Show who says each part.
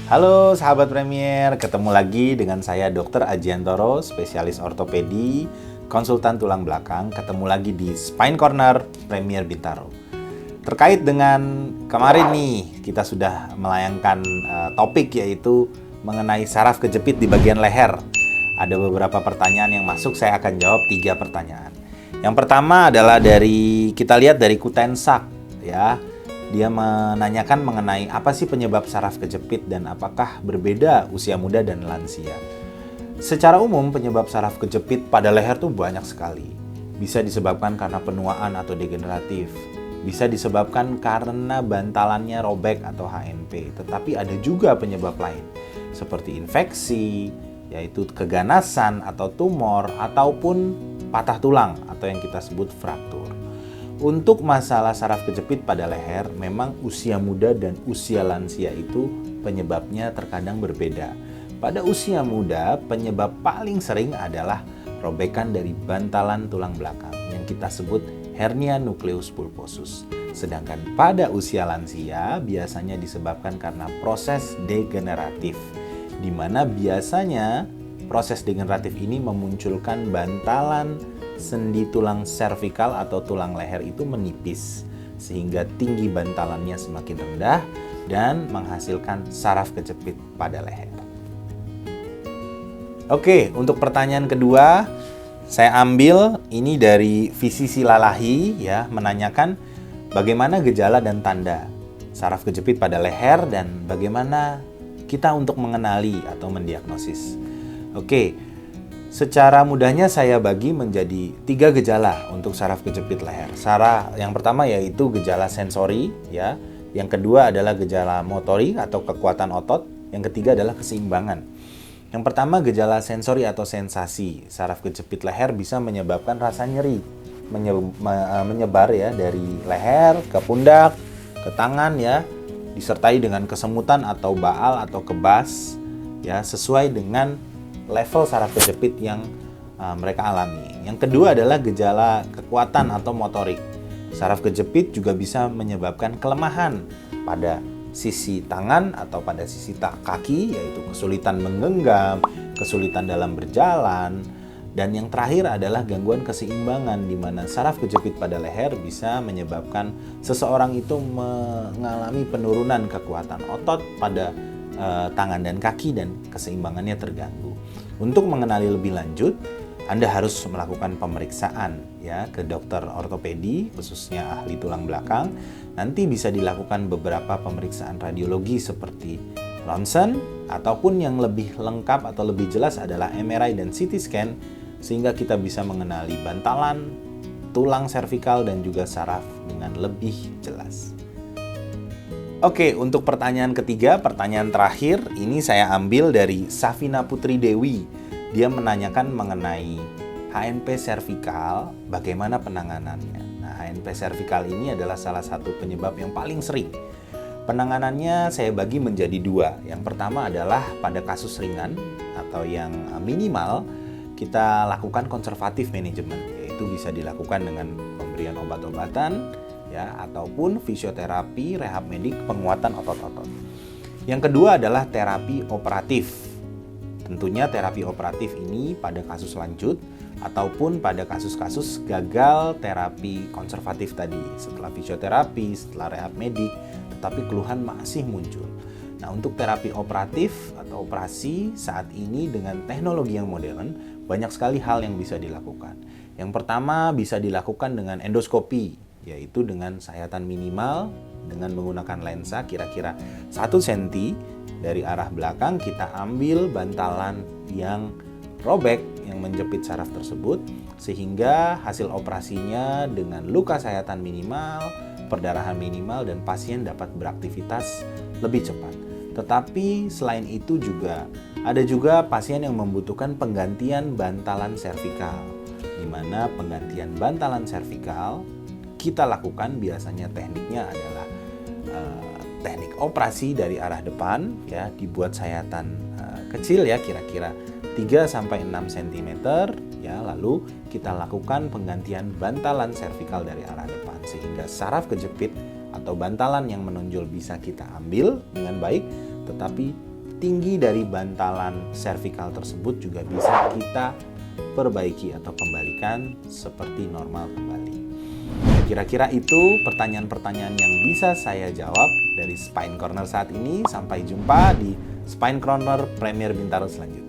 Speaker 1: Halo sahabat Premier, ketemu lagi dengan saya Dr. Ajiantoro, spesialis ortopedi, konsultan tulang belakang. Ketemu lagi di Spine Corner Premier Bintaro. Terkait dengan kemarin nih, kita sudah melayangkan topik yaitu mengenai saraf kejepit di bagian leher. Ada beberapa pertanyaan yang masuk, saya akan jawab 3 pertanyaan. Yang pertama adalah kita lihat dari Kutensak ya. Dia menanyakan mengenai apa sih penyebab saraf kejepit dan apakah berbeda usia muda dan lansia. Secara umum penyebab saraf kejepit pada leher tuh banyak sekali. Bisa disebabkan karena penuaan atau degeneratif. Bisa disebabkan karena bantalannya robek atau HNP. Tetapi ada juga penyebab lain seperti infeksi, yaitu keganasan atau tumor, ataupun patah tulang atau yang kita sebut fraktur. Untuk masalah saraf kejepit pada leher, memang usia muda dan usia lansia itu penyebabnya terkadang berbeda. Pada usia muda, penyebab paling sering adalah robekan dari bantalan tulang belakang yang kita sebut hernia nucleus pulposus. Sedangkan pada usia lansia biasanya disebabkan karena proses degeneratif, di mana biasanya proses degeneratif ini memunculkan bantalan sendi tulang servikal atau tulang leher itu menipis sehingga tinggi bantalannya semakin rendah dan menghasilkan saraf kejepit pada leher. Oke, untuk pertanyaan kedua saya ambil ini dari Visisi Lalahi ya, menanyakan bagaimana gejala dan tanda saraf kejepit pada leher dan bagaimana kita untuk mengenali atau mendiagnosis. Oke, secara mudahnya saya bagi menjadi 3 gejala untuk saraf kejepit leher. Yang pertama yaitu gejala sensori ya, yang kedua adalah gejala motorik atau kekuatan otot, yang ketiga adalah keseimbangan. Yang pertama gejala sensori atau sensasi. Saraf kejepit leher bisa menyebabkan rasa nyeri, menyebar ya dari leher ke pundak, ke tangan ya, disertai dengan kesemutan atau baal atau kebas ya, sesuai dengan level saraf kejepit yang mereka alami. Yang kedua adalah gejala kekuatan atau motorik. Saraf kejepit juga bisa menyebabkan kelemahan pada sisi tangan atau pada sisi kaki, yaitu kesulitan menggenggam, kesulitan dalam berjalan, dan yang terakhir adalah gangguan keseimbangan di mana saraf kejepit pada leher bisa menyebabkan seseorang itu mengalami penurunan kekuatan otot pada tangan dan kaki dan keseimbangannya terganggu. Untuk mengenali lebih lanjut, Anda harus melakukan pemeriksaan ya ke dokter ortopedi, khususnya ahli tulang belakang. Nanti bisa dilakukan beberapa pemeriksaan radiologi seperti ronsen, ataupun yang lebih lengkap atau lebih jelas adalah MRI dan CT scan, sehingga kita bisa mengenali bantalan, tulang servikal, dan juga saraf dengan lebih jelas. Oke, untuk pertanyaan ketiga, pertanyaan terakhir, ini saya ambil dari Safina Putri Dewi. Dia menanyakan mengenai HNP servikal, bagaimana penanganannya. Nah, HNP servikal ini adalah salah satu penyebab yang paling sering. Penanganannya saya bagi menjadi 2. Yang pertama adalah pada kasus ringan atau yang minimal, kita lakukan konservatif manajemen, yaitu bisa dilakukan dengan pemberian obat-obatan, ya, ataupun fisioterapi, rehab medik, penguatan otot-otot. Yang kedua adalah terapi operatif. Tentunya terapi operatif ini pada kasus lanjut ataupun pada kasus-kasus gagal terapi konservatif tadi, setelah fisioterapi, setelah rehab medik, tetapi keluhan masih muncul. Nah, untuk terapi operatif atau operasi saat ini dengan teknologi yang modern, banyak sekali hal yang bisa dilakukan. Yang pertama bisa dilakukan dengan endoskopi, yaitu dengan sayatan minimal dengan menggunakan lensa kira-kira 1 cm dari arah belakang. Kita ambil bantalan yang robek yang menjepit saraf tersebut, sehingga hasil operasinya dengan luka sayatan minimal, perdarahan minimal, dan pasien dapat beraktivitas lebih cepat. Tetapi selain itu ada juga pasien yang membutuhkan penggantian bantalan servikal, di mana penggantian bantalan servikal kita lakukan biasanya tekniknya adalah teknik operasi dari arah depan ya, dibuat sayatan kecil ya, kira-kira 3-6 cm ya, lalu kita lakukan penggantian bantalan servikal dari arah depan sehingga saraf kejepit atau bantalan yang menonjol bisa kita ambil dengan baik, tetapi tinggi dari bantalan servikal tersebut juga bisa kita perbaiki atau kembalikan seperti normal kembali. Kira-kira itu pertanyaan-pertanyaan yang bisa saya jawab dari Spine Corner saat ini. Sampai jumpa di Spine Corner Premier Bintaro selanjutnya.